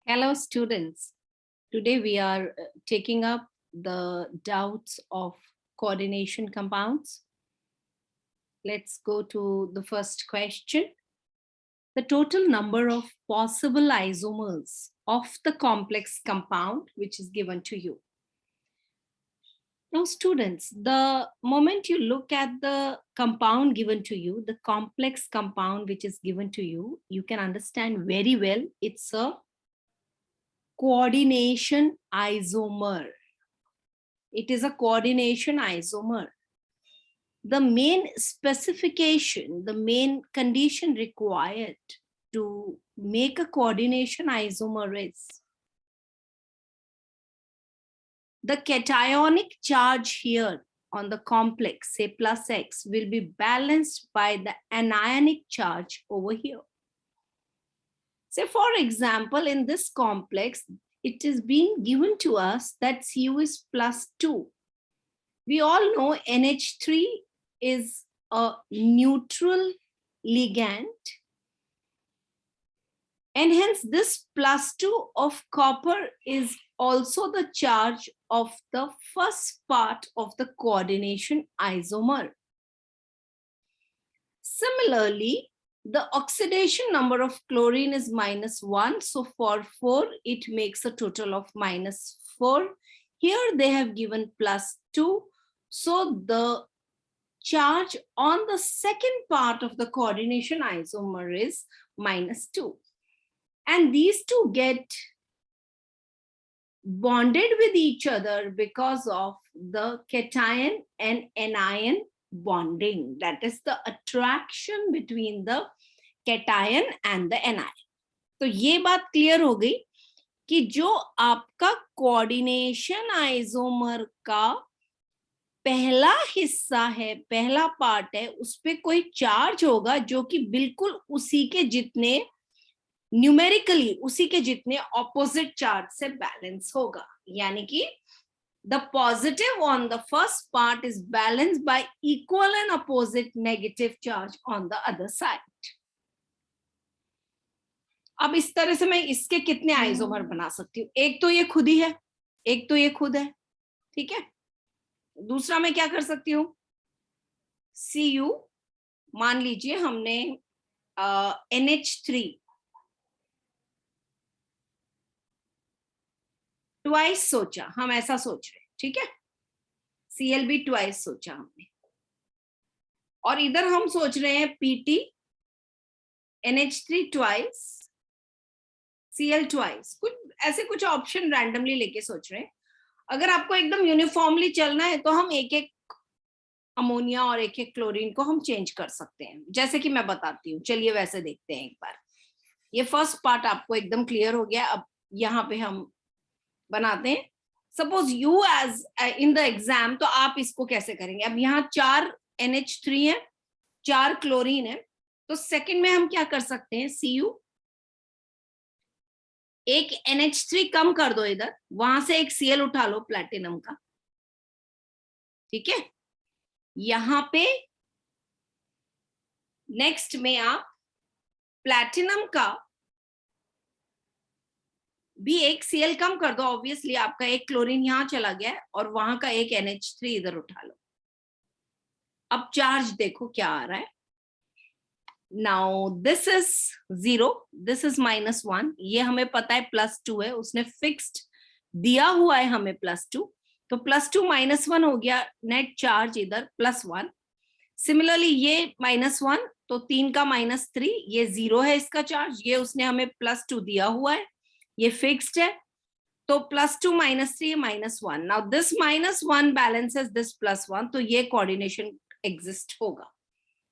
Hello, students. Today we are taking up the doubts of coordination compounds. Let's go to the first question. The total number of possible isomers of the complex compound which is given to you. Now, students, the moment you look at the compound given to you, the complex compound which is given to you, you can understand very well it's a coordination isomer. It is a coordination isomer. The main specification, the main condition required to make a coordination isomer is the cationic charge here on the complex, say plus X, will be balanced by the anionic charge over here. Say, for example, in this complex, it is being given to us that Cu is +2. We all know NH3 is a neutral ligand. And hence this +2 of copper is also the charge of the first part of the coordination isomer. Similarly, the oxidation number of chlorine is -1. So for 4, it makes a total of -4. Here they have given +2. So the charge on the second part of the coordination isomer is -2. And these two get bonded with each other because of the cation and anion bonding. That is the attraction between the cation and the anion. तो ये बात clear हो गई कि जो आपका coordination isomer का पहला हिस्सा है, पहला पार्ट है, उस पे कोई चार्ज होगा जो कि बिल्कुल उसी के जितने न्यूमेरिकली उसी के जितने ऑपोजिट चार्ज से बैलेंस होगा. यानी कि the positive on the first part is balanced by equal and opposite negative charge on the other side. अब इस तरह से मैं इसके कितने आइसोमर बना सकती हूँ? एक तो ये खुद ही है, एक तो ये खुद है, ठीक है. दूसरा मैं क्या कर सकती हूँ? Cu, मान लीजिए हमने NH3 ट्वाइस सोचा, हम ऐसा सोच रहे हैं, ठीक है. Cl भी ट्वाइस सोचा हमने, और इधर हम सोच रहे हैं Pt NH3 twice Cl twice. कुछ ऐसे कुछ ऑप्शन रैंडमली लेके सोच रहे हैं. अगर आपको एकदम यूनिफॉर्मली चलना है तो हम एक एक अमोनिया और एक एक क्लोरीन को हम चेंज कर सकते हैं, जैसे कि मैं बताती हूँ. चलिए वैसे देखते हैं एक बार. ये फर्स्ट पार्ट आपको एकदम क्लियर हो गया. अब यहाँ पे हम बनाते हैं. Suppose you as in the exam, तो आप इसको कैसे करेंगे? अब यहाँ 4 NH3 है, 4 क्लोरीन है, तो सेकंड में हम क्या कर सकते हैं? Cu, एक NH3 कम कर दो इधर, वहां से एक Cl उठा लो प्लैटिनम का, ठीक है. यहां पे नेक्स्ट में आप प्लैटिनम का भी एक Cl कम कर दो. ऑब्वियसली आपका एक क्लोरीन यहां चला गया है और वहां का एक NH3 इधर उठा लो. अब चार्ज देखो क्या आ रहा है. Now this is 0, this is -1. ये हमें पता है +2 है, उसने फिक्स्ड दिया हुआ है हमें +2. तो +2 -1 हो गया. नेट चार्ज इधर +1. सिमिलरली ये -1, तो 3 का -3, ये 0 है इसका चार्ज. ये उसने हमें +2 दिया हुआ है, ये फिक्स्ड है. तो +2 -3 -1. नाउ दिस -1 बैलेंसेस दिस +1, तो ये कोऑर्डिनेशन एग्जिस्ट होगा,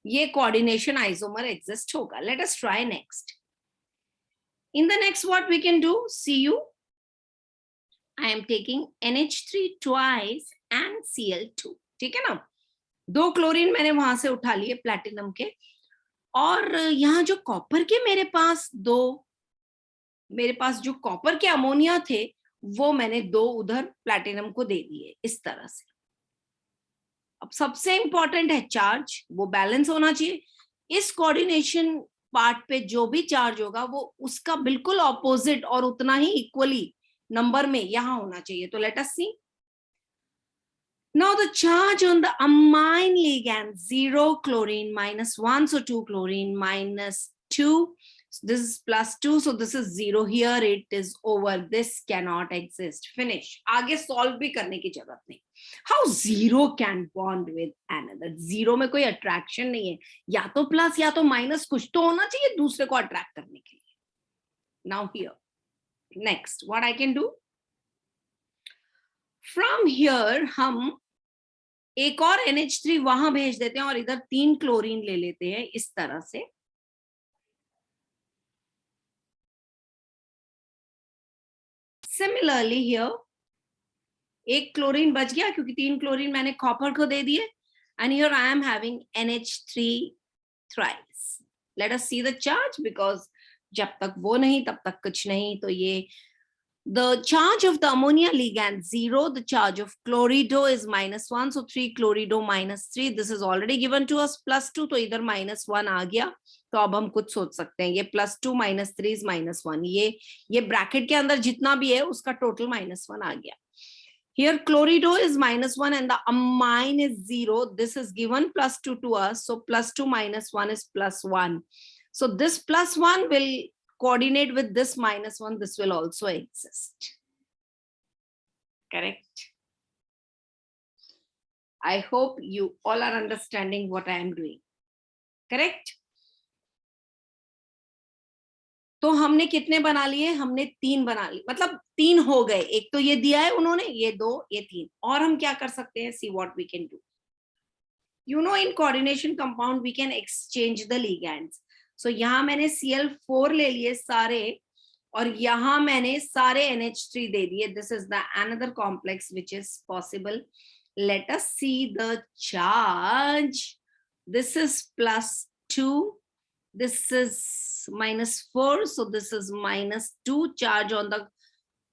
ये कोऑर्डिनेशन आइसोमर एग्जिस्ट होगा. Let us try next. In the next what we can do? Cu, I am taking NH3 twice and Cl2, ठीक है ना. 2 क्लोरीन मैंने वहां से उठा लिए प्लैटिनम के, और यहाँ जो कॉपर के मेरे पास जो कॉपर के अमोनिया थे, वो मैंने 2 उधर प्लैटिनम को दे दिए इस तरह से. अब सबसे इंपॉर्टेंट है चार्ज, वो बैलेंस होना चाहिए. इस कोऑर्डिनेशन पार्ट पे जो भी चार्ज होगा वो उसका बिल्कुल ऑपोजिट और उतना ही इक्वली नंबर में यहां होना चाहिए. तो let us see. Now the charge on the amine ligand, 0 chlorine, -1, so 2 chlorine, -2. So this is +2, so this is 0. Here it is over. This cannot exist. Finish. आगे solve भी करने की जरूरत नहीं. How 0 can bond with another? 0 में कोई attraction नहीं है. या तो प्लस या तो माइनस कुछ तो होना चाहिए दूसरे को अट्रैक्ट करने के लिए. Now here. Next, what I can do? From here हम एक और NH3 वहां भेज देते हैं और इधर 3 क्लोरीन ले लेते हैं इस तरह से. सिमिलरली हियर एक क्लोरीन बच गया क्योंकि 3 क्लोरीन मैंने कॉपर को दे दिए. And here I am having NH3 thrice. Late us see the charge, because जब तक वो नहीं तब तक कुछ नहीं. तो ये the charge of the ammonia ligand 0, the charge of chlorido is -1, so 3 chlorido -3. this is already given to us +2, तो इधर -1 आ गया. तो अब हम कुछ सोच सकते हैं. ये +2 -3 is -1. ये ब्रैकेट के अंदर जितना भी है उसका टोटल -1 आ गया. Here chlorido is -1 and the amine is 0. This is given +2 to us, so +2 -1 is +1. So this +1 will coordinate with this -1. This will also exist. Correct? I hope you all are understanding what I am doing. Correct? तो हमने कितने बना लिए? हमने 3 बना लिए, मतलब 3 हो गए. एक तो ये दिया है उन्होंने, ये 2, ये 3. और हम क्या कर सकते हैं? See what we can do. You know, in coordination compound we can exchange the ligands. So यहाँ मैंने Cl4 ले लिए सारे और यहाँ मैंने सारे NH3 दे दिए. This is the another complex which is possible. Let us see the charge. This is +2. This is -4. So this is -2 charge on the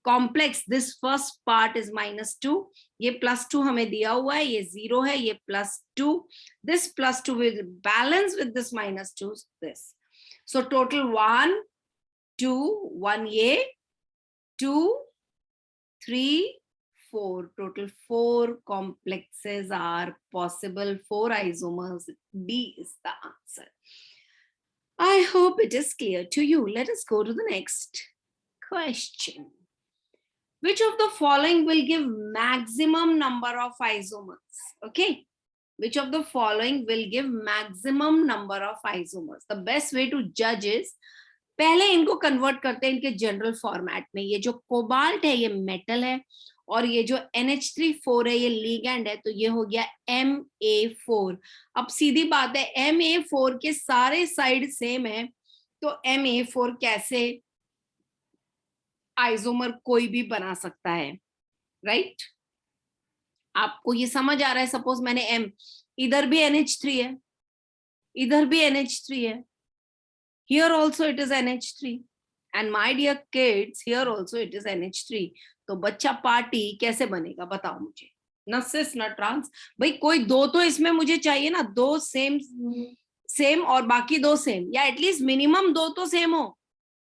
complex. This first part is -2. ये +2 हमें दिया हुआ है, ये 0 है, ये +2. This +2 will balance with this -2. This. So total 1, 2, 1 ये, 2, 3, 4. Total 4 complexes are possible. 4 isomers. D is the answer. I hope it is clear to you. Let us go to the next question. Which of the following will give maximum number of isomers? Okay. Which of the following will give maximum number of isomers? The best way to judge is, पहले इनको convert करते हैं इनके general format में. ये जो cobalt है ये मेटल है और ये जो NH3 है ये लिगैंड है. तो ये हो गया Ma4. अब सीधी बात है, Ma4 के सारे साइड सेम है तो Ma4 कैसे आइसोमर कोई भी बना सकता है, राइट? आपको ये समझ आ रहा है? सपोज मैंने M, इधर भी NH3 है, इधर भी NH3 है, here also it is NH3 and my dear kids here also it is NH3. तो बच्चा पार्टी कैसे बनेगा बताओ मुझे? न सिस न ट्रांस. भाई कोई 2 तो इसमें मुझे चाहिए ना, 2 सेम और बाकी 2 सेम, या एटलीस्ट मिनिमम 2 तो सेम हो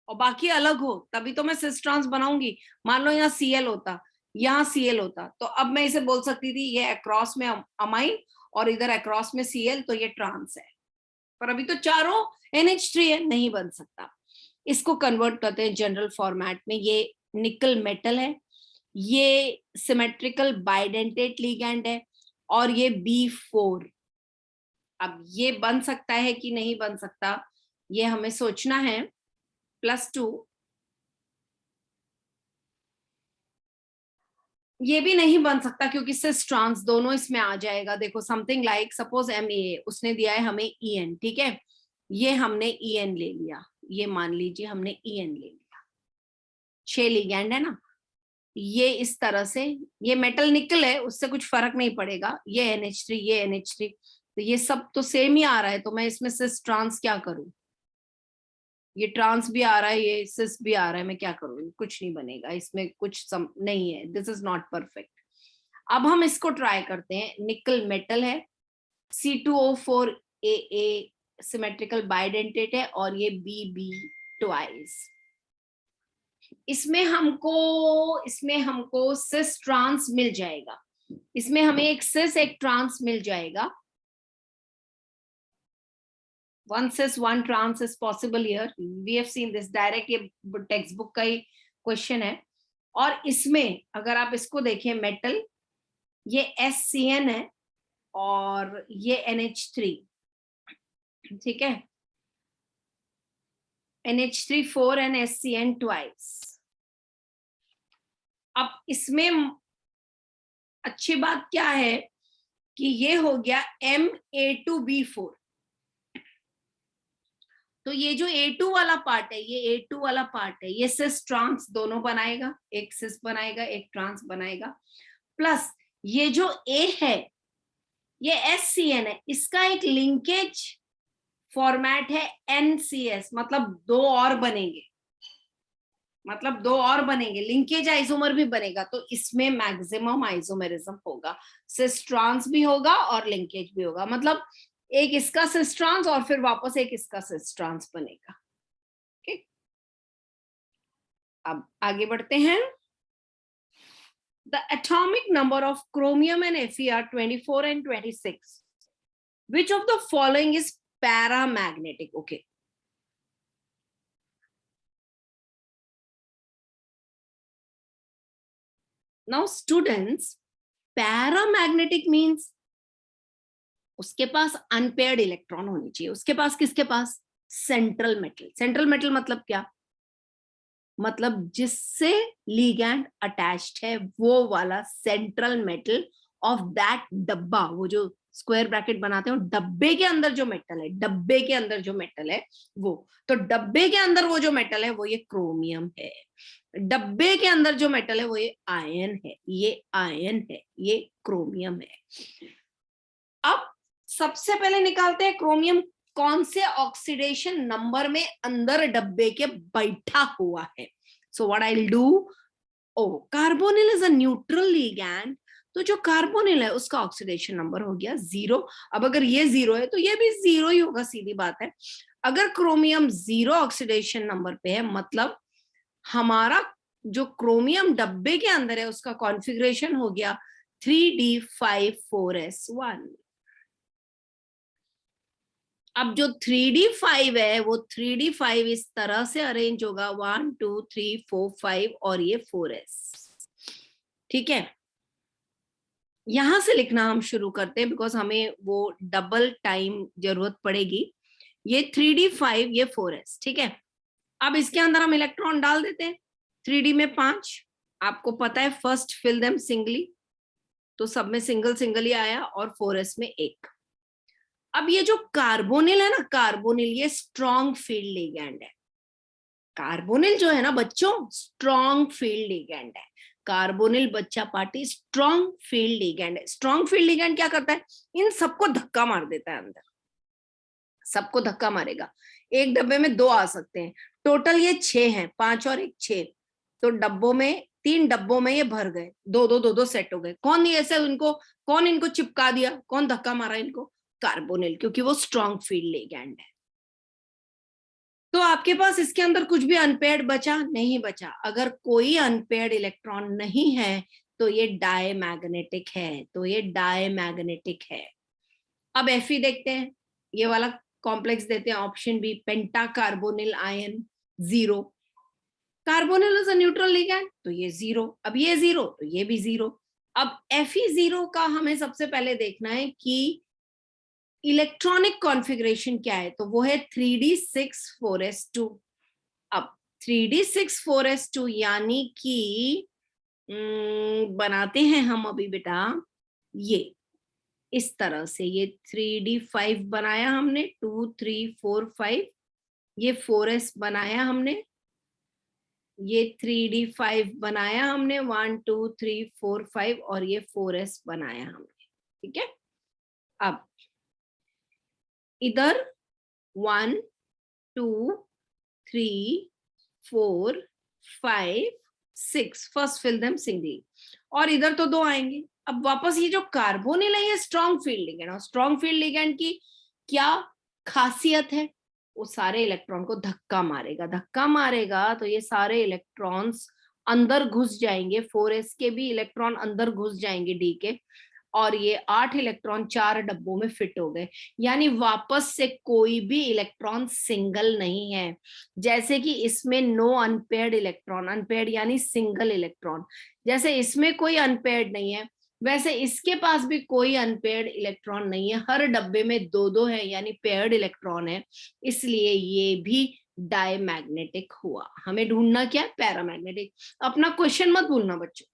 और बाकी अलग हो, तभी तो मैं सिस ट्रांस बनाऊंगी. मान लो यहाँ Cl होता, यहाँ Cl होता, तो अब मैं इसे बोल सकती थी ये अक्रॉस में अमाइन और इधर अक्रॉस में Cl, तो ये ट्रांस है. पर अभी तो चारों NH3 है, नहीं बन सकता. इसको कन्वर्ट करते हैं जनरल फॉर्मेट में. ये निकल मेटल है, ये सिमेट्रिकल बाइडेंटेट लिगैंड है और ये B4. अब ये बन सकता है कि नहीं बन सकता, ये हमें सोचना है. +2 ये भी नहीं बन सकता क्योंकि सिस ट्रांस दोनों इसमें आ जाएगा. देखो समथिंग लाइक सपोज MA उसने दिया है हमें EN, ठीक है, ये हमने EN ले लिया, ये मान लीजिए हमने EN ले लिया. 6 लिगैंड है ना, ये इस तरह से, ये मेटल निकल है उससे कुछ फर्क नहीं पड़ेगा. ये NH3 ये NH3, तो ये सब तो सेम ही आ रहा है, तो मैं इसमें सिस ट्रांस क्या करूं? ये ट्रांस भी आ रहा है, ये सिस भी आ रहा है, मैं क्या करूं? कुछ नहीं बनेगा इसमें, कुछ नहीं है. This is not perfect. अब हम इसको ट्राई करते हैं. निकल मेटल है, C2O4 AA सिमेट्रिकल बाइडेंटेट है और ये BB ट्वाइस। इसमें हमको सिस ट्रांस मिल जाएगा, इसमें हमें एक सिस एक ट्रांस मिल जाएगा। One cis one trans is possible here. We have seen this direct, ये टेक्स्ट बुक का ही क्वेश्चन है। और इसमें अगर आप इसको देखें मेटल, ये SCN है और ये NH3, ठीक है, NH3 4 and SCN twice। अब इसमें अच्छी बात क्या है कि ये हो गया MA2B4, तो ये जो A2 वाला पार्ट है, ये A2 वाला पार्ट है, ये सिस ट्रांस दोनों बनाएगा, एक सिस बनाएगा एक ट्रांस बनाएगा, प्लस ये जो A है ये SCN है, इसका एक लिंकेज फॉर्मेट है NCS, मतलब दो और बनेंगे, लिंकेज आइसोमर भी बनेगा, तो इसमें मैक्सिमम आइसोमेरिज्म होगा, सिस ट्रांस भी होगा और लिंकेज भी होगा, मतलब एक इसका सिस ट्रांस और फिर वापस एक इसका सिस ट्रांस बनेगा। ठीक, अब आगे बढ़ते हैं। The atomic number of chromium and Fe are 24 and 26. Which of the following is paramagnetic? Okay. Now students, paramagnetic means उसके पास अनपेयर्ड इलेक्ट्रॉन होनी चाहिए, उसके पास किसके पास? Central metal. सेंट्रल मेटल मतलब क्या? मतलब जिससे लिगैंड अटैच्ड है वो वाला सेंट्रल मेटल ऑफ दैट डब्बा, वो जो स्क्वायर ब्रैकेट बनाते हैं डब्बे के अंदर जो मेटल है, डब्बे के अंदर जो मेटल है वो, तो डब्बे के अंदर वो जो मेटल है वो ये क्रोमियम है, डब्बे के अंदर जो मेटल है वो ये आयन है, ये आयन है, ये क्रोमियम है। अब सबसे पहले निकालते हैं क्रोमियम कौन से ऑक्सीडेशन नंबर में अंदर डब्बे के बैठा हुआ है। So what I will do, carbonyl is a neutral ligand, तो जो कार्बोनिल है उसका ऑक्सीडेशन नंबर हो गया 0। अब अगर ये 0 है तो ये भी 0 ही होगा, सीधी बात है। अगर क्रोमियम 0 ऑक्सीडेशन नंबर पे है, मतलब हमारा जो क्रोमियम डब्बे के अंदर है उसका कॉन्फ़िगरेशन हो गया 3d5,4s1। अब जो 3d5 है वो 3d5 इस तरह से अरेंज होगा 1 2 3 4 5 और ये 4s। ठीक है, यहां से लिखना हम शुरू करते हैं बिकॉज हमें वो डबल टाइम जरूरत पड़ेगी। ये 3d5 ये 4s, ठीक है। अब इसके अंदर हम इलेक्ट्रॉन डाल देते हैं। 3d में 5, आपको पता है फर्स्ट फिल देम सिंगली, तो सब में सिंगल सिंगल ही आया, और 4s में 1। अब ये जो कार्बोनिल है ना, कार्बोनिल ये स्ट्रॉन्ग फील्ड लिगैंड है। कार्बोनिल जो है ना बच्चों, स्ट्रॉन्ग फील्ड लिगैंड है। कार्बोनिल बच्चा पार्टी स्ट्रॉन्ग फील्ड लिगैंड है। स्ट्रॉन्ग फील्ड लिगैंड क्या करता है? इन सबको धक्का मार देता है अंदर, सबको धक्का मारेगा। एक डब्बे में 2 आ सकते हैं, टोटल ये 6 हैं, 5 और 1 6, तो डब्बों में 3 डब्बों में ये भर गए, 2 सेट हो गए। कौन ऐसे कौन इनको चिपका दिया, कौन धक्का मारा इनको? कार्बोनिल, क्योंकि वो स्ट्रॉन्ग फील्ड लिगैंड है। तो आपके पास इसके अंदर कुछ भी अनपेयर्ड बचा नहीं बचा। अगर कोई अनपेयर्ड इलेक्ट्रॉन नहीं है तो ये डायमैग्नेटिक है, तो ये डायमैग्नेटिक है। अब Fe देखते हैं, ये वाला कॉम्प्लेक्स देते हैं, option B pentacarbonyl ion 0। Carbonyl is a neutral ligand, तो ये 0। अब ये 0 तो ये भी 0। अब Fe0 का हमें सबसे पहले देखना है कि इलेक्ट्रॉनिक कॉन्फ़िगरेशन क्या है, तो वो है 3d6,4s2। अब 3d6,4s2 यानी कि बनाते हैं हम अभी बेटा, ये इस तरह से, ये 3d5 बनाया हमने, 2 3 4 5, ये 4s बनाया हमने, ये 3d5 बनाया हमने, 1 2 3 4 5, और ये 4s बनाया हमने। ठीक है, अब इधर 1 2 3 4 5 6 फर्स्ट फिल देम सिंगली, और इधर तो 2 आएंगे। अब वापस ये जो कार्बोनिल है ये स्ट्रॉन्ग फील्ड लिगैंड, और स्ट्रॉन्ग फील्ड लिगैंड की क्या खासियत है, वो सारे इलेक्ट्रॉन को धक्का मारेगा, धक्का मारेगा तो ये सारे इलेक्ट्रॉन्स अंदर घुस जाएंगे, 4s के भी इलेक्ट्रॉन अंदर घुस जाएंगे डी के, और ये 8 इलेक्ट्रॉन 4 डब्बों में फिट हो गए। यानी वापस से कोई भी इलेक्ट्रॉन सिंगल नहीं है। जैसे कि इसमें नो अनपेयर्ड इलेक्ट्रॉन, अनपेयर्ड यानी सिंगल इलेक्ट्रॉन, जैसे इसमें कोई अनपेयर्ड नहीं है, वैसे इसके पास भी कोई अनपेयर्ड इलेक्ट्रॉन नहीं है। हर डब्बे में दो दो है, यानी पेयर्ड इलेक्ट्रॉन है, इसलिए ये भी डायमैग्नेटिक हुआ। हमें ढूंढना क्या है? पैरामैग्नेटिक। अपना क्वेश्चन मत भूलना बच्चों।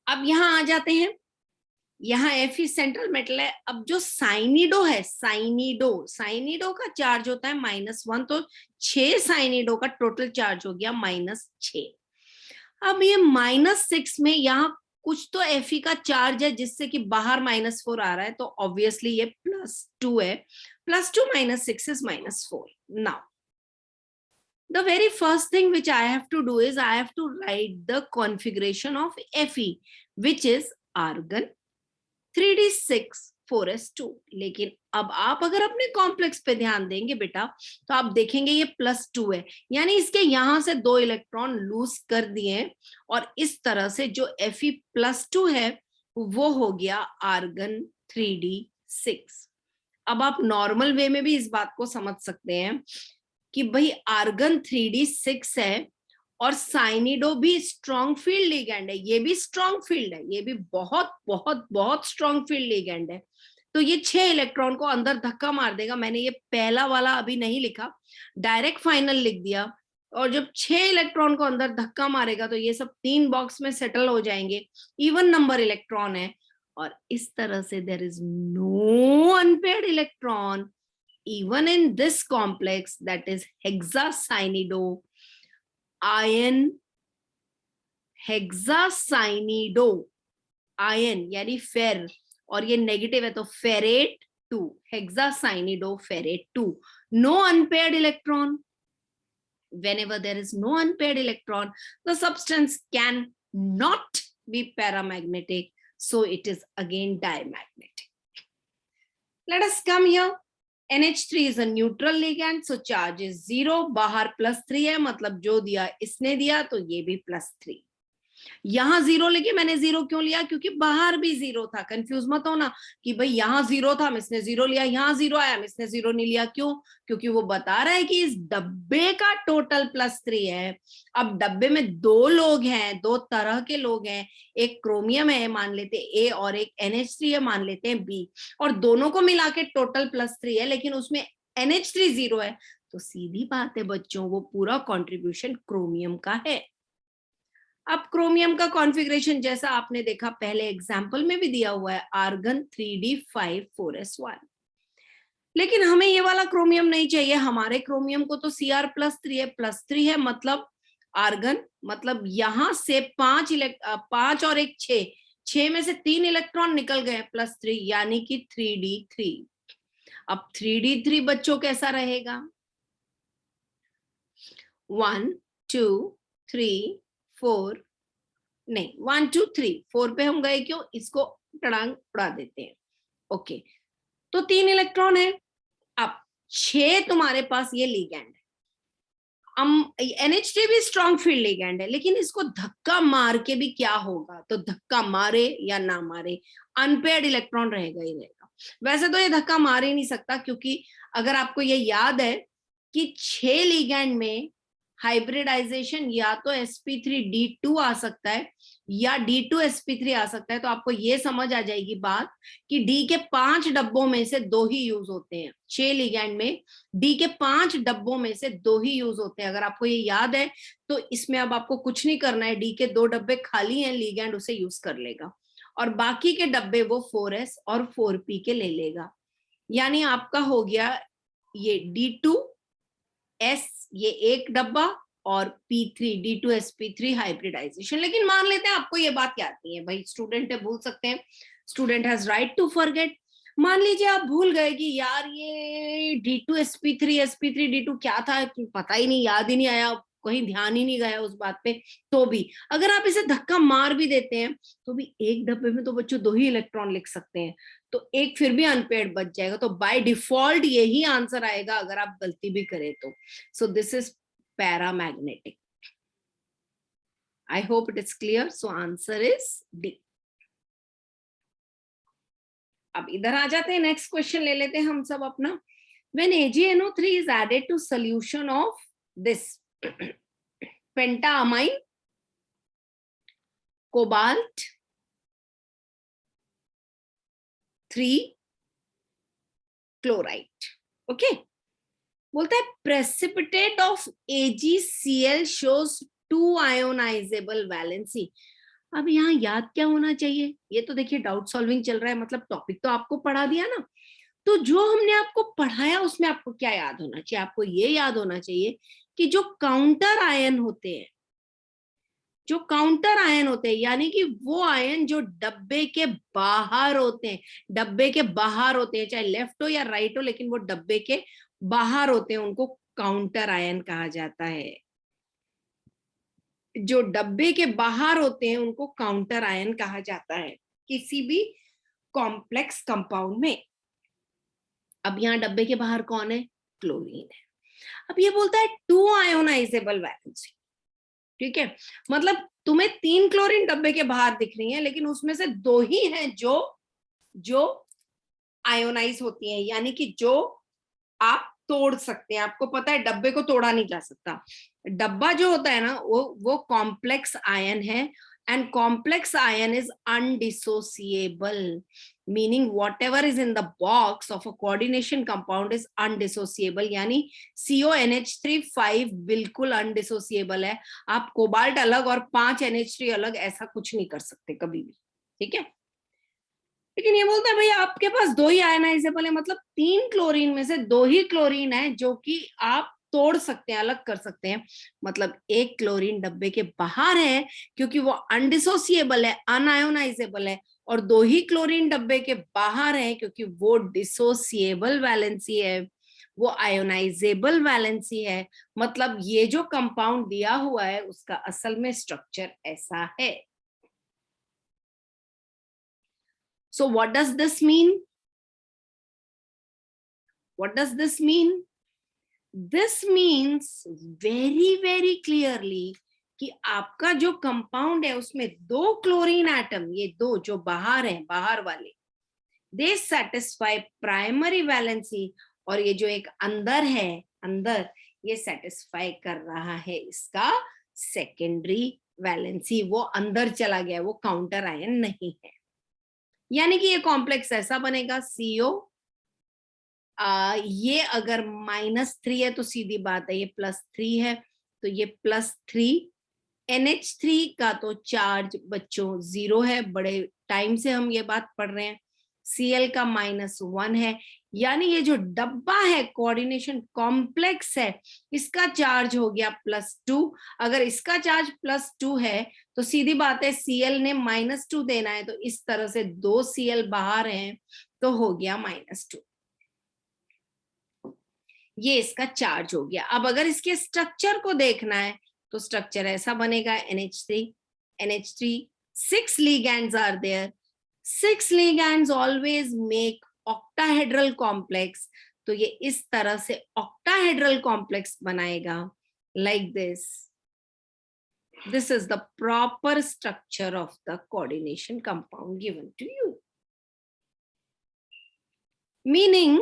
अब यहां आ जाते हैं, यहाँ Fe सेंट्रल मेटल है। अब जो साइनिडो है, साइनिडो का चार्ज होता है -1, तो 6 साइनिडो का टोटल चार्ज हो गया -6। अब ये -6 में यहाँ कुछ तो Fe का चार्ज है जिससे कि बाहर -4 आ रहा है, तो ऑब्वियसली ये +2 है। +2 - 6 is -4. Now the very first thing which I have to do is I have to write the configuration of Fe, which is argon 3d6 4s2। लेकिन अब आप अगर अपने कॉम्प्लेक्स पे ध्यान देंगे बेटा, तो आप देखेंगे ये +2 है, यानी इसके यहां से 2 इलेक्ट्रॉन लूज कर दिए, और इस तरह से जो Fe +2 है वो हो गया आर्गन 3d6। अब आप नॉर्मल वे में भी इस बात को समझ सकते हैं कि भाई आर्गन 3d6 है, और साइनिडो भी स्ट्रॉन्ग फील्ड लिगेंड है, ये भी स्ट्रॉन्ग फील्ड है, ये भी बहुत बहुत बहुत स्ट्रॉन्ग फील्ड लिगेंड है, तो ये 6 इलेक्ट्रॉन को अंदर धक्का मार देगा। मैंने ये पहला वाला अभी नहीं लिखा, डायरेक्ट फाइनल लिख दिया, और जब 6 इलेक्ट्रॉन को अंदर धक्का मारेगा तो ये सब 3 बॉक्स में सेटल हो जाएंगे, इवन नंबर इलेक्ट्रॉन है, और इस तरह से there is no unpaired electron even in this complex, that is hexacyanido ion, hexacyanido ion यानी फेर, और ये नेगेटिव है तो ferret 2, hexacyanido ferrate 2, no unpaired electron। whenever there is no unpaired electron, the substance can not be paramagnetic, so it is again diamagnetic। let us come here। NH3 is a neutral ligand, so charge is 0, बाहर +3 है, मतलब जो दिया इसने दिया तो ये भी +3। यहाँ 0 लेके, मैंने 0 क्यों लिया? क्योंकि बाहर भी 0 था। कंफ्यूज मत होना कि भाई यहाँ 0 था इसने 0 लिया, यहाँ 0 आया इसने 0 नहीं लिया। क्यों? क्योंकि वो बता रहा है कि इस डब्बे का टोटल +3 है। अब डब्बे में 2 लोग हैं, 2 तरह के लोग हैं, एक क्रोमियम है मान लेते A, और एक NH3 है मान लेते हैं B, और दोनों को मिला के टोटल +3 है, लेकिन उसमें NH3 0 है, तो सीधी बात है बच्चों, वो पूरा कॉन्ट्रीब्यूशन क्रोमियम का है। अब क्रोमियम का कॉन्फ़िगरेशन जैसा आपने देखा पहले एग्जाम्पल में भी दिया हुआ है, आर्गन 3d5 4s1। लेकिन हमें ये वाला क्रोमियम नहीं चाहिए, हमारे क्रोमियम को तो Cr+3 है, +3 है, मतलब आर्गन, मतलब यहां से 5 और 1 6 में से 3 इलेक्ट्रॉन निकल गए +3, यानी कि 3d3। अब 3d3 बच्चों कैसा रहेगा? 1 2 3 4, नहीं 1 2 3 4 पे हम गए क्यों? इसको टड़ांग उड़ा देते हैं। ओके, तो 3 इलेक्ट्रॉन है। अब 6 तुम्हारे पास ये लिगैंड है। NH3 भी स्ट्रॉन्ग फील्ड लिगैंड है, लेकिन इसको धक्का मार के भी क्या होगा? तो धक्का मारे या ना मारे, अनपेयर्ड इलेक्ट्रॉन रहेगा ही रहेगा। वैसे तो ये धक्का मार ही नहीं सकता, क्योंकि अगर आपको ये याद है कि 6 लिगैंड में हाइब्रिडाइजेशन या तो sp3d2 आ सकता है या d2sp3 आ सकता है, तो आपको ये समझ आ जाएगी बात कि D के 5 डब्बों में से 2 ही यूज होते हैं। 6 लिगैंड में D के 5 डब्बों में से 2 ही यूज होते हैं। अगर आपको ये याद है तो इसमें अब आपको कुछ नहीं करना है, D के 2 डब्बे खाली हैं, लिगैंड उसे यूज कर लेगा, और बाकी के डब्बे वो 4s और 4p के ले लेगा। यानी आपका हो गया ये D2s, ये एक डब्बा, और P3 D2sp3 हाइब्रिडाइजेशन। लेकिन मान लेते हैं आपको ये बात याद नहीं है, भाई स्टूडेंट है, भूल सकते हैं, student has right to forget. मान लीजिए आप भूल गए कि यार ये D2sp3 sp3 D2 क्या था, पता ही नहीं, याद ही नहीं आया, कहीं ध्यान ही नहीं गया उस बात पे, तो भी अगर आप इसे धक्का मार भी देते हैं तो भी एक डब्बे में तो बच्चों 2 ही इलेक्ट्रॉन लिख सकते हैं, तो एक फिर भी अनपेयर्ड बच जाएगा। तो बाय डिफॉल्ट यही आंसर आएगा अगर आप गलती भी करें तो। So this is paramagnetic. I hope it is clear. So answer is D. अब इधर आ जाते हैं, नेक्स्ट क्वेश्चन ले लेते हैं हम सब अपना। When AgNO3 is added to solution of this pentaamine, cobalt 3 chloride, okay, बोलता है precipitate of AgCl shows 2 ionizable valency। अब यहाँ याद क्या होना चाहिए, ये तो देखिए डाउट सॉल्विंग चल रहा है, मतलब टॉपिक तो आपको पढ़ा दिया ना, तो जो हमने आपको पढ़ाया उसमें आपको क्या याद होना चाहिए, आपको ये याद होना चाहिए कि जो काउंटर आयन होते हैं, जो काउंटर आयन होते हैं यानी कि वो आयन जो डब्बे के बाहर होते हैं, डब्बे के बाहर होते हैं, चाहे लेफ्ट हो या राइट हो, लेकिन वो डब्बे के बाहर होते हैं, उनको काउंटर आयन कहा जाता है। जो डब्बे के बाहर होते हैं उनको काउंटर आयन कहा जाता है किसी भी कॉम्प्लेक्स कंपाउंड में। अब यहाँ डब्बे के बाहर कौन है, क्लोरीन है। अब ये बोलता है 2 आयोनाइजेबल वैलेंसी, ठीक है, मतलब तुम्हें 3 क्लोरीन डब्बे के बाहर दिख रही हैं, लेकिन उसमें से 2 ही हैं जो आयोनाइज होती हैं, यानी कि जो आप तोड़ सकते हैं। आपको पता है डब्बे को तोड़ा नहीं जा सकता, डब्बा जो होता है ना वो कॉम्प्लेक्स आयन है, and complex ion is undissociable, meaning whatever is in the box of a coordination compound is undissociable, यानी CONH3 5 बिल्कुल undissociable है। आप कोबाल्ट अलग और 5 NH3 अलग ऐसा कुछ नहीं कर सकते कभी भी, ठीक है। लेकिन ये बोलता है भाई आपके पास 2 ही आयनाइजेबल है, मतलब 3 क्लोरीन में से 2 ही क्लोरीन है जो कि आप तोड़ सकते हैं, अलग कर सकते हैं। मतलब एक क्लोरीन डब्बे के बाहर है क्योंकि वो अनडिसोसिएबल है, अनआयोनाइजेबल है, और 2 ही क्लोरीन डब्बे के बाहर है क्योंकि वो डिसोसिएबल वैलेंसी है, वो आयोनाइजेबल वैलेंसी है। मतलब ये जो कंपाउंड दिया हुआ है उसका असल में स्ट्रक्चर ऐसा है। So what does this mean? What does this mean? This means very clearly कि आपका जो कंपाउंड है उसमें 2 क्लोरीन एटम, ये 2 जो बाहर हैं, बाहर वाले, दे सेटिस्फाई प्राइमरी वैलेंसी, और ये जो एक अंदर है, अंदर ये सेटिस्फाई कर रहा है इसका सेकेंडरी वैलेंसी। वो अंदर चला गया, वो काउंटर आयन नहीं है। यानी कि ये कॉम्प्लेक्स ऐसा बनेगा CO, ये अगर -3 है तो सीधी बात है ये +3 है, तो ये +3। NH3 का तो चार्ज बच्चों 0 है, बड़े टाइम से हम ये बात पढ़ रहे हैं। Cl का -1 है, यानी ये जो डब्बा है कोऑर्डिनेशन कॉम्प्लेक्स है, इसका चार्ज हो गया +2। अगर इसका चार्ज +2 है तो सीधी बात है Cl ने -2 देना है, तो इस तरह से 2 Cl बाहर हैं तो हो गया -2। ये इसका चार्ज हो गया। अब अगर इसके स्ट्रक्चर को देखना है तो स्ट्रक्चर ऐसा बनेगा, NH3 6 ligands are there, 6 ligands always make octahedral complex, तो ये इस तरह से octahedral complex बनाएगा, like this is the proper structure of the coordination compound given to you, meaning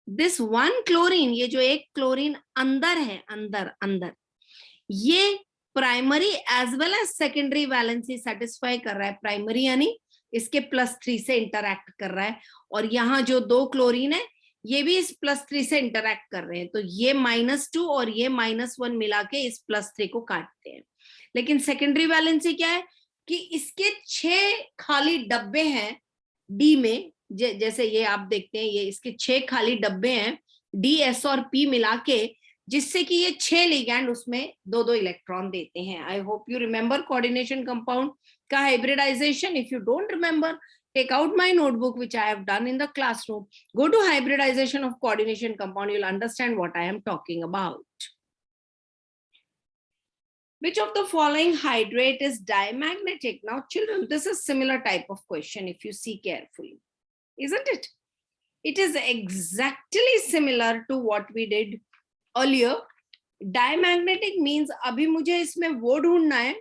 this one chlorine, ये जो एक क्लोरीन अंदर है, अंदर ये primary as well as secondary valency satisfy कर रहा है। प्राइमरी यानी इसके +3 से इंटरैक्ट कर रहा है, और यहाँ जो 2 क्लोरीन है ये भी इस +3 से इंटरैक्ट कर रहे हैं, तो ये -2 और ये -1 मिला के इस +3 को काटते हैं। लेकिन सेकेंडरी वैलेंसी क्या है कि इसके 6 खाली डब्बे हैं डी में, जैसे ये आप देखते हैं, ये इसके 6 खाली डब्बे हैं डी, एस और पी मिला के, जिससे कि ये 6 लिगैंड उसमें 2-2 इलेक्ट्रॉन देते हैं। I hope you remember coordination compound का hybridization. If you don't remember, take out my notebook which I have done in the classroom, go to hybridization of coordination compound, you'll understand what I am talking about. Which of the following hydrate is diamagnetic? Now children, this is similar type of question if you see carefully, isn't it? It is exactly similar to what we did earlier. Diamagnetic means अभी मुझे इसमें वो ढूंढना है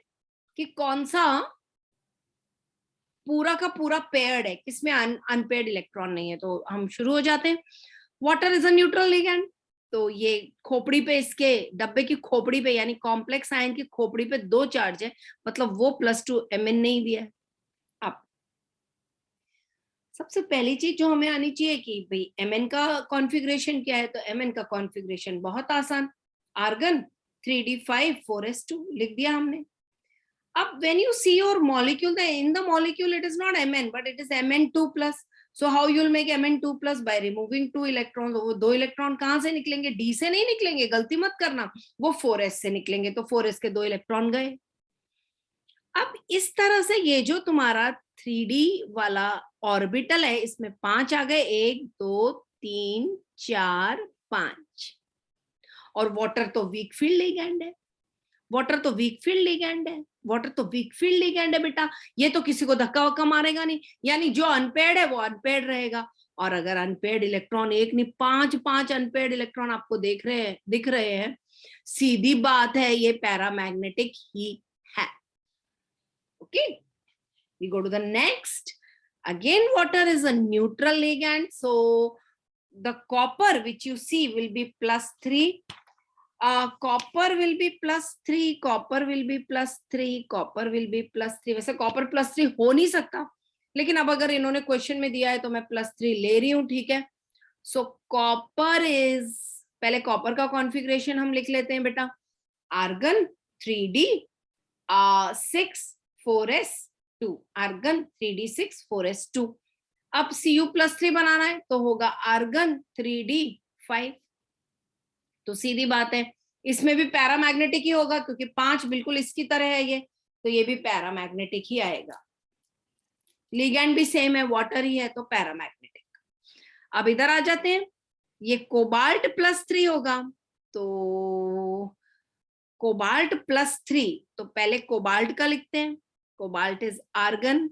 कि कौन सा पूरा का पूरा पेयर्ड है, किसमें अनपेयर्ड इलेक्ट्रॉन नहीं है। तो हम शुरू हो जाते हैं। Water is a neutral ligand, तो ये खोपड़ी पे, इसके डब्बे की खोपड़ी पे यानी कॉम्प्लेक्स आयन की खोपड़ी पे 2 चार्ज है, मतलब वो +2 Mn नहीं दिया है। अब सबसे पहली चीज जो हमें आनी चाहिए कि भाई Mn का कॉन्फ़िगरेशन क्या है, तो Mn का कॉन्फ़िगरेशन बहुत आसान, आर्गन 3d5 4s2 लिख दिया हमने। अब when you see your molecule, in the molecule it is not Mn but it is Mn2+. So how you will make Mn2+ by removing 2 electrons? वो 2 इलेक्ट्रॉन कहां से निकलेंगे? D से नहीं निकलेंगे, गलती मत करना, वो 4s से निकलेंगे, तो 4s के 2 इलेक्ट्रॉन गए। अब इस तरह से ये जो तुम्हारा 3D वाला ऑर्बिटल है, इसमें 5 आ गए, 1 2 3 4 5। और वाटर तो वीक फील्ड लिगैंड है, वाटर तो वीक फील्ड लिगैंड है, वाटर तो वीक फील्ड लिगैंड है बेटा, ये तो किसी को धक्का वक्का मारेगा नहीं, यानी जो अनपेयर्ड है वो अनपेयर्ड रहेगा। और अगर अनपेयर्ड इलेक्ट्रॉन एक नहीं 5 अनपेयर्ड इलेक्ट्रॉन आपको दिख रहे हैं, सीधी बात है ये पैरामैग्नेटिक ही है। Okay, we go to the next. Again water is a neutral ligand, so the copper which you see will be +3, copper will be +3, copper will be +3, copper will be +3। वैसे कॉपर +3 हो नहीं सकता, लेकिन अब अगर इन्होंने क्वेश्चन में दिया है तो मैं +3 ले रही हूं, ठीक है। सो कॉपर इज, पहले कॉपर का कॉन्फ़िगरेशन हम लिख लेते हैं बेटा, argon 3d 6 4s2, argon 3d 6 4s2। अब Cu+3 बनाना है तो होगा आर्गन 3d 5। तो सीधी बात है इसमें भी पैरामैग्नेटिक ही होगा, क्योंकि 5 बिल्कुल इसकी तरह है ये, तो ये भी पैरामैग्नेटिक ही आएगा। लिगैंड भी सेम है, वाटर ही है, तो पैरामैग्नेटिक। अब इधर आ जाते हैं, ये कोबाल्ट +3 होगा, तो कोबाल्ट +3, तो पहले कोबाल्ट का लिखते हैं, cobalt is argon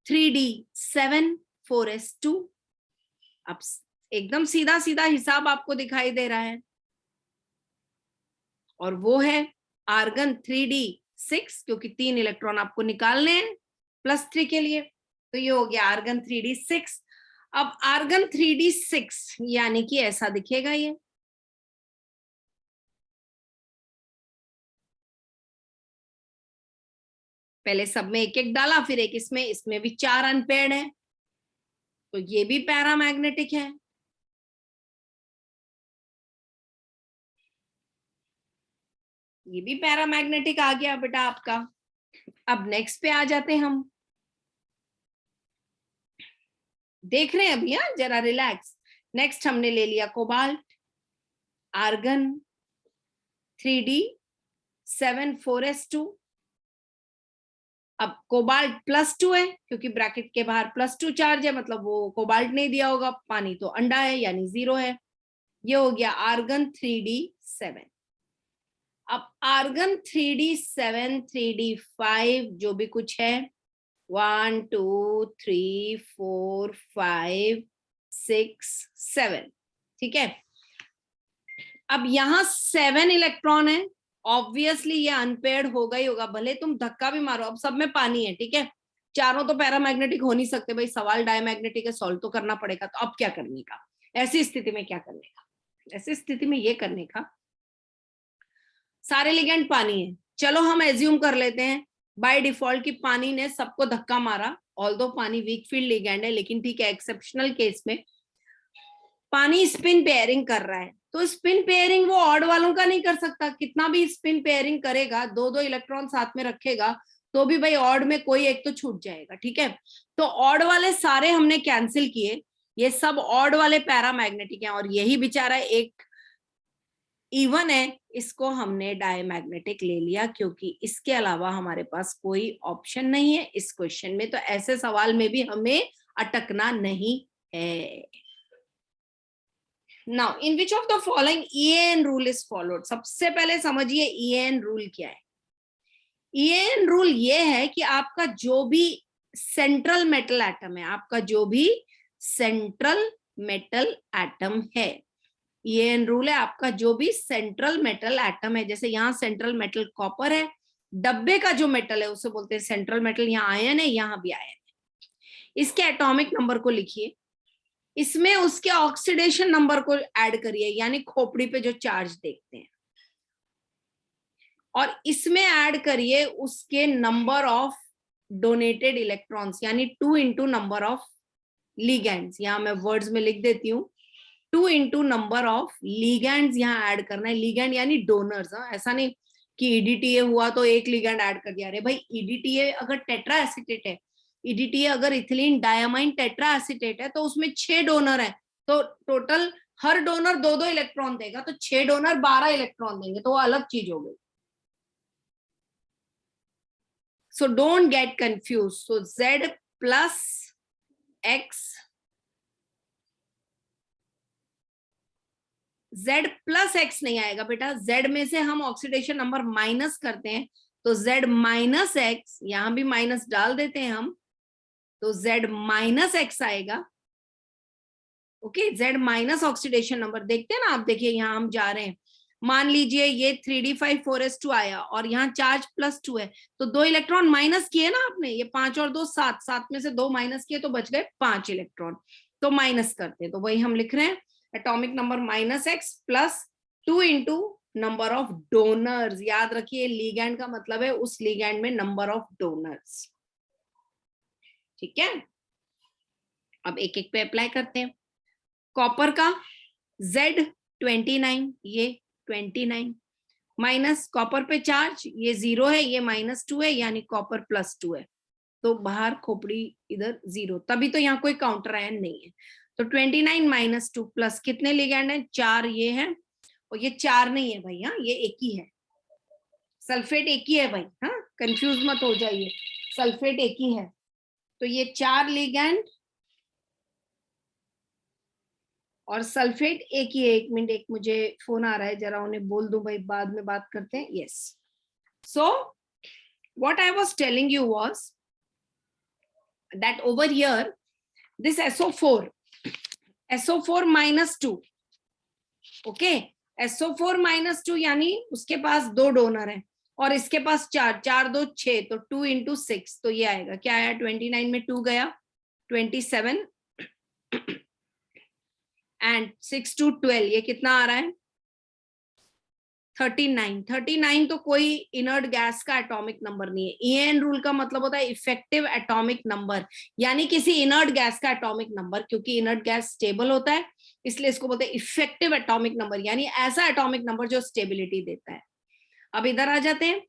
3d 7 4s2। अब एकदम सीधा सीधा हिसाब आपको दिखाई दे रहा है, और वो है आर्गन 3d 6, क्योंकि 3 इलेक्ट्रॉन आपको निकालने हैं +3 के लिए, तो ये हो गया आर्गन 3d 6। अब आर्गन 3d 6 यानी कि ऐसा दिखेगा ये, पहले सब में एक एक डाला, फिर एक इसमें भी 4 अनपेयर्ड है, तो ये भी पैरामैग्नेटिक है। ये भी पैरामैग्नेटिक आ गया बेटा आपका। अब नेक्स्ट पे आ जाते हैं हम, देख रहे हैं अभी, जरा रिलैक्स। नेक्स्ट हमने ले लिया कोबाल्ट, आर्गन 3d 7 4s2। अब कोबाल्ट +2 है, क्योंकि ब्रैकेट के बाहर +2 चार्ज है, मतलब वो कोबाल्ट नहीं दिया होगा, पानी तो अंडा है यानी 0 है। ये हो गया आर्गन 3d 7। अब आर्गन 3d 7 3d 5 जो भी कुछ है, 1 2 3 4 5 6 7, ठीक है। अब यहाँ 7 इलेक्ट्रॉन है, ऑब्वियसली ये अनपेयर्ड होगा ही होगा, भले तुम धक्का भी मारो। अब सब में पानी है, ठीक है, चारों तो पैरामैग्नेटिक हो नहीं सकते भाई, सवाल डायमैग्नेटिक है, सॉल्व तो करना पड़ेगा। तो अब क्या करने का, ऐसी स्थिति में क्या करने का, ऐसी स्थिति में ये करने का, सारे लिगेंड पानी है, चलो हम एज्यूम कर लेते हैं बाय डिफॉल्ट कि पानी ने सबको धक्का मारा, ऑल्दो पानी वीक फील्ड लिगेंड है, लेकिन ठीक है, एक्सेप्शनल केस में पानी स्पिन पेयरिंग कर रहा है, तो स्पिन पेयरिंग वो ऑड वालों का नहीं कर सकता, कितना भी स्पिन पेयरिंग करेगा, 2 इलेक्ट्रॉन साथ में रखेगा, तो भी भाई ऑड में कोई एक तो छूट जाएगा, ठीक है। तो ऑड वाले सारे हमने कैंसिल किए, ये सब ऑड वाले पैरामैग्नेटिक हैं, और यही बेचारा एक इवन है, इसको हमने डायमैग्नेटिक ले लिया, क्योंकि इसके अलावा हमारे पास कोई ऑप्शन नहीं है इस क्वेश्चन में। तो ऐसे सवाल में भी हमें अटकना नहीं है। Now in which of the following EAN rule is followed? सबसे पहले समझिए EAN रूल क्या है। EAN रूल ये है कि आपका जो भी सेंट्रल मेटल एटम है, आपका जो भी सेंट्रल मेटल एटम है, EAN रूल है आपका जो भी सेंट्रल मेटल एटम है, जैसे यहाँ सेंट्रल मेटल कॉपर है, डब्बे का जो मेटल है उसे बोलते हैं सेंट्रल मेटल, यहाँ आयन है, यहाँ भी आयन है। इसके एटॉमिक नंबर को लिखिए, इसमें उसके ऑक्सीडेशन नंबर को ऐड करिए, यानी खोपड़ी पे जो चार्ज देखते हैं, और इसमें ऐड करिए उसके नंबर ऑफ डोनेटेड इलेक्ट्रॉन्स, यानी 2 इंटू नंबर ऑफ लिगेंड्स। यहां मैं वर्ड्स में लिख देती हूँ, 2 इंटू नंबर ऑफ लिगेंड्स यहाँ ऐड करना है। लिगेंड यानी डोनर्स, ऐसा नहीं कि EDTA हुआ तो एक लिगेंड ऐड कर दिया। अरे भाई, EDTA अगर टेट्रा एसिटेट है, EDTA अगर इथिलीन डायमाइन टेट्रा एसिटेट है, तो उसमें 6 डोनर है, तो टोटल हर डोनर 2-2 इलेक्ट्रॉन देगा, तो 6 डोनर 12 इलेक्ट्रॉन देंगे, तो वो अलग चीज हो गई। So don't get confused. So Z plus X, Z plus X नहीं आएगा बेटा, Z में से हम ऑक्सीडेशन नंबर माइनस करते हैं, तो Z माइनस X, यहां भी माइनस डाल देते हैं हम, तो Z माइनस X आएगा। Okay, Z minus oxidation number देखते हैं ना आप, देखिए यहां हम जा रहे हैं, मान लीजिए ये 3d5 4s2 आया और यहाँ चार्ज +2 है, तो 2 इलेक्ट्रॉन माइनस किए ना आपने, ये 5 और 2 7, 7 में से 2 माइनस किए तो बच गए 5 इलेक्ट्रॉन, तो माइनस करते हैं, तो वही हम लिख रहे हैं atomic number -X plus 2 into number of donors. याद रखिए लिगैंड का मतलब है उस लिगैंड में नंबर ऑफ डोनर्स। ठीक है, अब एक एक पे अप्लाई करते हैं। कॉपर का Z29, ये 29 माइनस कॉपर पे चार्ज ये 0 है, ये -2 है, यानी कॉपर +2 है, तो बाहर खोपड़ी इधर 0, तभी तो यहाँ कोई काउंटर आयन नहीं है। तो 29 - 2 प्लस कितने लिगैंड है? 4 ये है, और ये 4 नहीं है भाई, हाँ ये एक ही है, सल्फेट एक ही है भाई, हाँ कंफ्यूज मत हो जाइए, सल्फेट एक ही है, तो ये 4 लिगैंड और सल्फेट एक ही है। एक मिनट, एक मुझे फोन आ रहा है, जरा उन्हें बोल दूं भाई, बाद में बात करते हैं। Yes, so what I was telling you was that over here this SO4 -2, okay, SO4 -2 यानी उसके पास 2 डोनर हैं और इसके पास 4, 4 2 6, तो 2 इंटू 6, तो ये आएगा क्या आया, 29 में 2 गया 27 एंड 6 2 12, ये कितना आ रहा है 39। 39 तो कोई इनर्ट गैस का एटॉमिक नंबर नहीं है। EAN रूल का मतलब होता है इफेक्टिव एटॉमिक नंबर, यानी किसी इनर्ट गैस का एटॉमिक नंबर, क्योंकि इनर्ट गैस स्टेबल होता है इसलिए इसको बोलते हैं इफेक्टिव एटॉमिक नंबर, यानी ऐसा एटॉमिक नंबर जो स्टेबिलिटी देता है। अब इधर आ जाते हैं,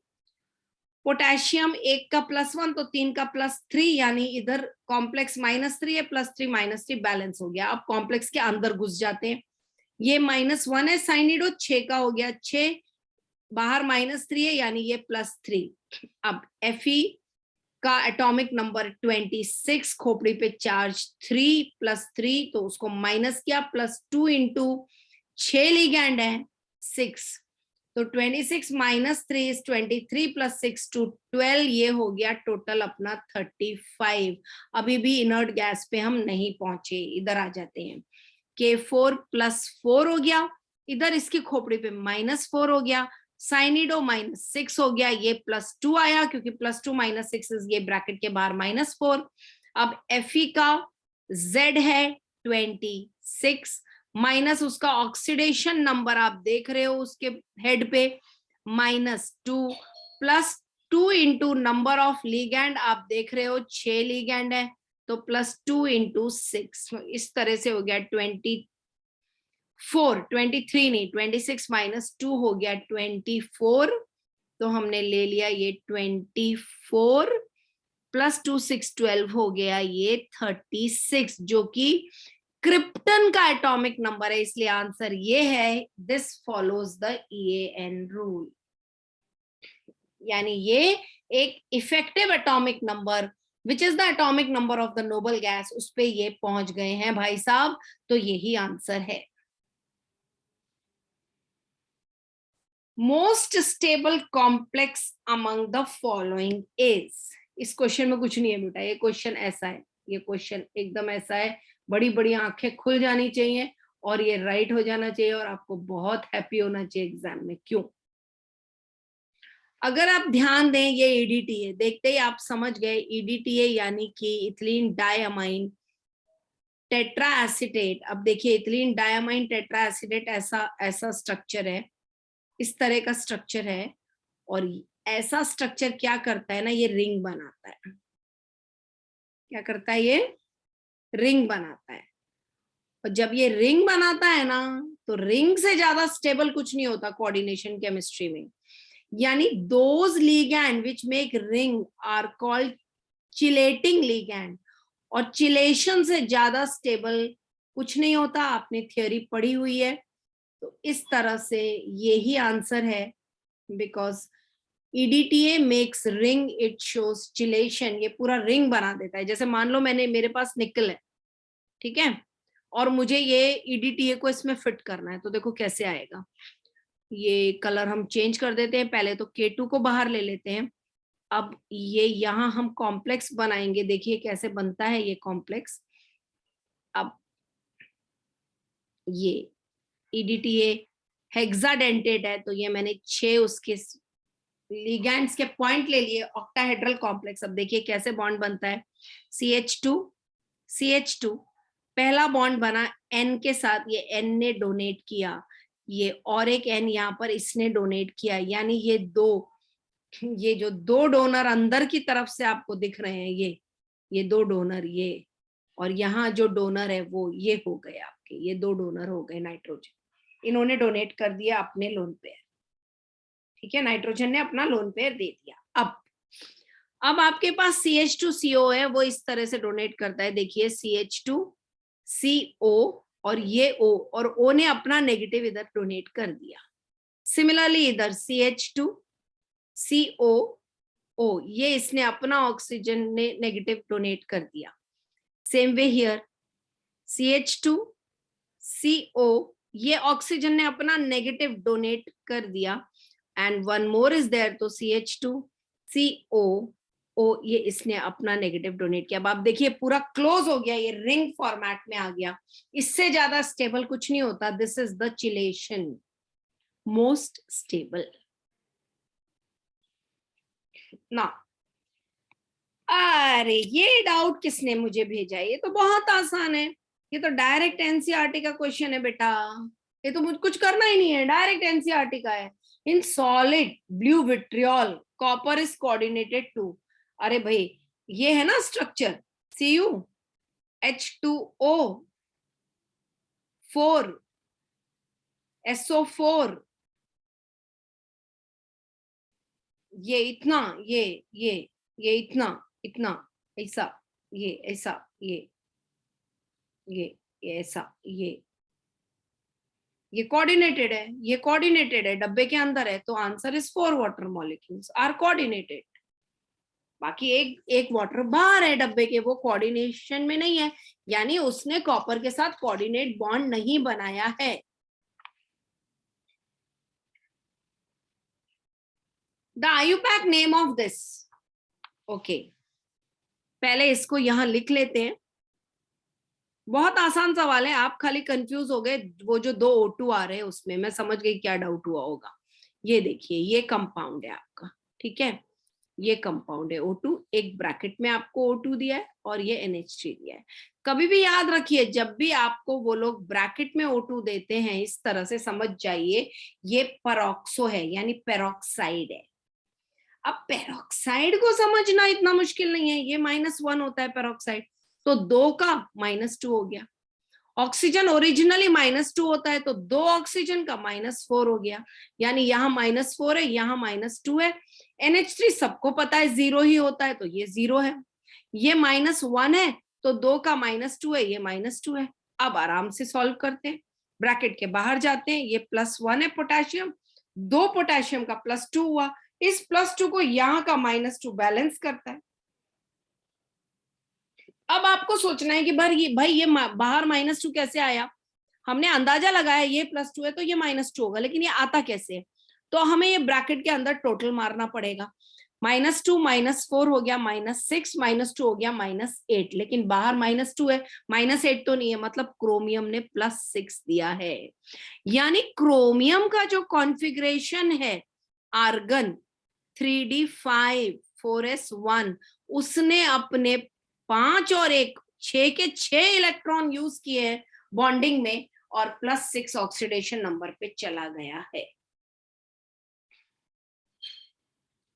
पोटेशियम 1 का +1 तो 3 का +3, यानी इधर कॉम्प्लेक्स -3 है, +3 -3 बैलेंस हो गया। अब कॉम्प्लेक्स के अंदर घुस जाते हैं, ये -1 है, साइनिडो 6 का हो गया 6, बाहर -3 है, यानी ये +3। अब Fe का एटॉमिक नंबर 26, खोपड़ी पे चार्ज 3 +3, तो उसको माइनस किया, +2 इंटू 6 लिगैंड है 6, तो 26 - 3 इज 23 + 6 to 12, ये हो गया टोटल अपना 35। अभी भी इनर्ट गैस पे हम नहीं पहुंचे, इधर आ जाते हैं, K4 +4 हो गया, इधर इसकी खोपड़ी पे -4 हो गया, साइनिडो -6 हो गया, ये +2 आया क्योंकि +2 - 6 ये ब्रैकेट के बाहर -4। अब Fe का Z है 26 माइनस उसका ऑक्सीडेशन नंबर आप देख रहे हो उसके हेड पे -2 +2 इंटू नंबर ऑफ लिगैंड आप देख रहे हो 6 लिगैंड है, तो +2 इंटू 6, इस तरह से हो गया 24, 23 नहीं 26 -2 हो गया 24, तो हमने ले लिया ये 24 +2 6 12 हो गया ये 36, जो कि क्रिप्टन का एटॉमिक नंबर है, इसलिए आंसर ये है this follows the EAN rule, यानी ये एक effective atomic number which is the atomic number of the noble gas, उस पे ये पहुंच गए हैं भाई साहब, तो यही आंसर है। Most stable complex among the following is. इस क्वेश्चन में कुछ नहीं है बेटा, ये क्वेश्चन ऐसा है, ये क्वेश्चन एकदम ऐसा है, बड़ी बड़ी आंखें खुल जानी चाहिए और ये राइट हो जाना चाहिए और आपको बहुत हैप्पी होना चाहिए एग्जाम में। क्यों? अगर आप ध्यान दें, ये ईडीटीए देखते ही आप समझ गए, ईडीटीए यानी कि इथिलीन डायमाइन टेट्रा एसिटेट। अब देखिए इथिलीन डायमाइन टेट्रा एसिटेट ऐसा स्ट्रक्चर है, इस तरह का स्ट्रक्चर है, और ऐसा स्ट्रक्चर क्या करता है ना, ये रिंग बनाता है। क्या करता है? ये रिंग बनाता है। और जब ये रिंग बनाता है ना, तो रिंग से ज्यादा स्टेबल कुछ नहीं होता कोऑर्डिनेशन केमिस्ट्री में। यानी those ligand which make ring are called chelating ligand, और चिलेशन से ज्यादा स्टेबल कुछ नहीं होता। आपने थियोरी पढ़ी हुई है। तो इस तरह से यही आंसर है, because EDTA makes ring, it shows chelation. ये पूरा रिंग बना देता है। जैसे मान लो मेरे पास निकल है, ठीक है, और मुझे ये EDTA को इसमें फिट करना है, तो देखो कैसे आएगा। ये कलर हम चेंज कर देते हैं। पहले तो K2 को बाहर ले लेते हैं। अब ये यहाँ हम कॉम्प्लेक्स बनाएंगे, देखिए कैसे बनता है ये कॉम्प्लेक्स। अब ये EDTA हेक्साडेंटेट है, तो ये मैंने 6 उसके लिगैंड्स के पॉइंट ले लिए, ऑक्टाहेड्रल कॉम्प्लेक्स। अब देखिए कैसे बॉन्ड बनता है। CH2 पहला बॉन्ड बना N के साथ, ये N ने डोनेट किया, ये और एक N यहाँ पर इसने डोनेट किया, यानी ये जो दो डोनर अंदर की तरफ से आपको दिख रहे हैं, ये दो डोनर, ये और यहाँ जो डोनर है वो ये हो गए आपके, ये दो डोनर हो गए नाइट्रोजन। इन्होंने डोनेट कर दिया अपने लोन पेयर, ठीक है, नाइट्रोजन ने अपना लोन पेयर दे दिया। अब आपके पास CH2CO है, वो इस तरह से डोनेट करता है। देखिए CH2CO और ये O, और O ने अपना नेगेटिव इधर डोनेट कर दिया। सिमिलरली इधर CH2COO, ये इसने अपना ऑक्सीजन ने नेगेटिव डोनेट कर दिया। सेम वे हियर CH2CO, ये ऑक्सीजन ने अपना नेगेटिव डोनेट कर दिया, and one more is there, तो CH2COO, ये इसने अपना नेगेटिव डोनेट किया। अब आप देखिए पूरा क्लोज हो गया, ये रिंग फॉर्मेट में आ गया। इससे ज्यादा स्टेबल कुछ नहीं होता। This is the chelation, most stable ना। अरे ये डाउट किसने मुझे भेजा? ये तो बहुत आसान है, ये तो डायरेक्ट NCERT का क्वेश्चन है बेटा। ये तो मुझे कुछ करना ही नहीं है, डायरेक्ट NCERT का है। In solid blue vitriol copper is coordinated to, अरे भाई ये है ना स्ट्रक्चर, CuH2O4 SO4, ये इतना, ये इतना इतना, ऐसा, ये ऐसा, ये ऐसा, ये कोऑर्डिनेटेड है, ये कोऑर्डिनेटेड है, डब्बे के अंदर है, तो answer is 4 water molecules are coordinated. बाकी एक वाटर बाहर है डब्बे के, वो कोऑर्डिनेशन में नहीं है, यानी उसने कॉपर के साथ कोऑर्डिनेट बॉन्ड नहीं बनाया है। The IUPAC name of this, okay, पहले इसको यहां लिख लेते हैं। बहुत आसान सवाल है, आप खाली कंफ्यूज हो गए, वो जो 2 O2 आ रहे हैं उसमें मैं समझ गई क्या डाउट हुआ होगा। ये देखिए ये कंपाउंड है आपका, ठीक है, ये कंपाउंड है O2, एक ब्रैकेट में आपको O2 दिया है और ये NH3 दिया है। कभी भी याद रखिए, जब भी आपको वो लोग ब्रैकेट में O2 देते हैं, इस तरह से समझ जाइए ये पेरोक्सो है, यानी पेरोक्साइड है। अब पेरोक्साइड को समझना इतना मुश्किल नहीं है, ये -1 होता है पेरोक्साइड, तो 2 का -2 हो गया। ऑक्सीजन ओरिजिनली -2 होता है, तो 2 ऑक्सीजन का -4 हो गया, यानी यहाँ -4 है, यहाँ -2 है। NH3 सबको पता है 0 ही होता है, तो ये 0 है। ये -1 है, तो 2 का -2 है, ये -2 है। अब आराम से सॉल्व करते हैं, ब्रैकेट के बाहर जाते हैं, ये +1 है पोटेशियम, 2 पोटेशियम का +2 हुआ, इस +2 को यहाँ का -2 बैलेंस करता है। अब आपको सोचना है कि भाई ये बाहर -2 कैसे आया? हमने अंदाजा लगाया ये +2 है तो ये -2 होगा, लेकिन ये आता कैसे है? तो हमें ये ब्रैकेट के अंदर टोटल मारना पड़ेगा। -2 -4 हो गया, -6 -2 हो गया -8, लेकिन बाहर -2 है, -8 तो नहीं है, मतलब क्रोमियम ने +6 दिया है। यानी क्रोमियम का जो कॉन्फ़िगरेशन है आर्गन 3d5 4s1, उसने अपने 5 और 1 6 के 6 इलेक्ट्रॉन यूज किए हैं बॉन्डिंग में और +6 ऑक्सीडेशन नंबर पे चला गया है।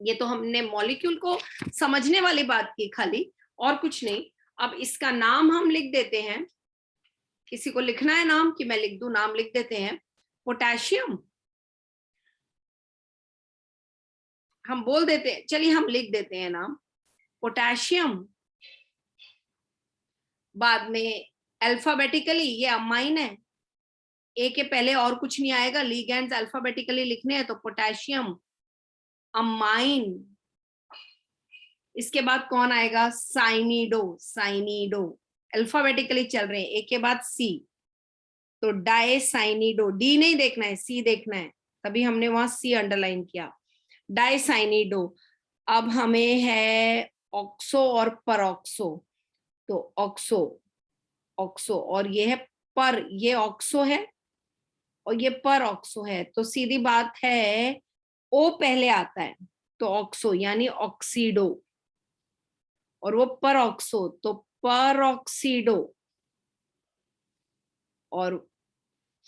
ये तो हमने मॉलिक्यूल को समझने वाली बात की खाली, और कुछ नहीं। अब इसका नाम हम लिख देते हैं। किसी को लिखना है नाम कि मैं लिख दूं? नाम लिख देते हैं। पोटेशियम हम बोल देते हैं, चलिए हम लिख देते हैं नाम पोटेशियम। बाद में अल्फाबेटिकली ये अमाइन है, ए के पहले और कुछ नहीं आएगा, लिगेंड्स अल्फाबेटिकली लिखने हैं तो पोटेशियम अमाइन। इसके बाद कौन आएगा? साइनिडो, साइनिडो अल्फाबेटिकली चल रहे हैं, ए के बाद सी, तो डाइसाइनिडो, डी नहीं देखना है, सी देखना है, तभी हमने वहां सी अंडरलाइन किया, डाइसाइनिडो। अब हमें है ऑक्सो और परऑक्सो, तो ऑक्सो, ऑक्सो, और ये है पर, ये ऑक्सो है और ये पर ऑक्सो है, तो सीधी बात है ओ पहले आता है तो ऑक्सो यानी ऑक्सीडो, और वो पर ऑक्सो तो पर ऑक्सीडो। और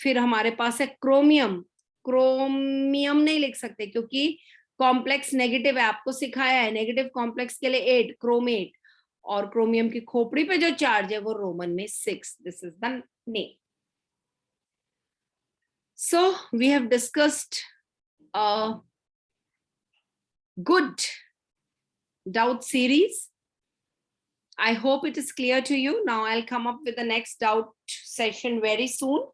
फिर हमारे पास है क्रोमियम, क्रोमियम नहीं लिख सकते क्योंकि कॉम्प्लेक्स नेगेटिव है, आपको सिखाया है नेगेटिव कॉम्प्लेक्स के लिए 8 क्रोमेट, और क्रोमियम की खोपड़ी पे जो चार्ज है वो रोमन में 6, this is the name. So we have discussed a good doubt series. I hope it is clear to you. Now I'll come up with the next doubt session very soon.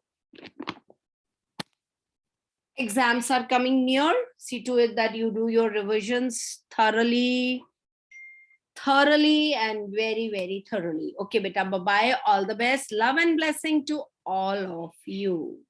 Exams are coming near. See to it that you do your revisions thoroughly and very thoroughly. Okay, beta, bye bye. All the best. Love and blessing to all of you.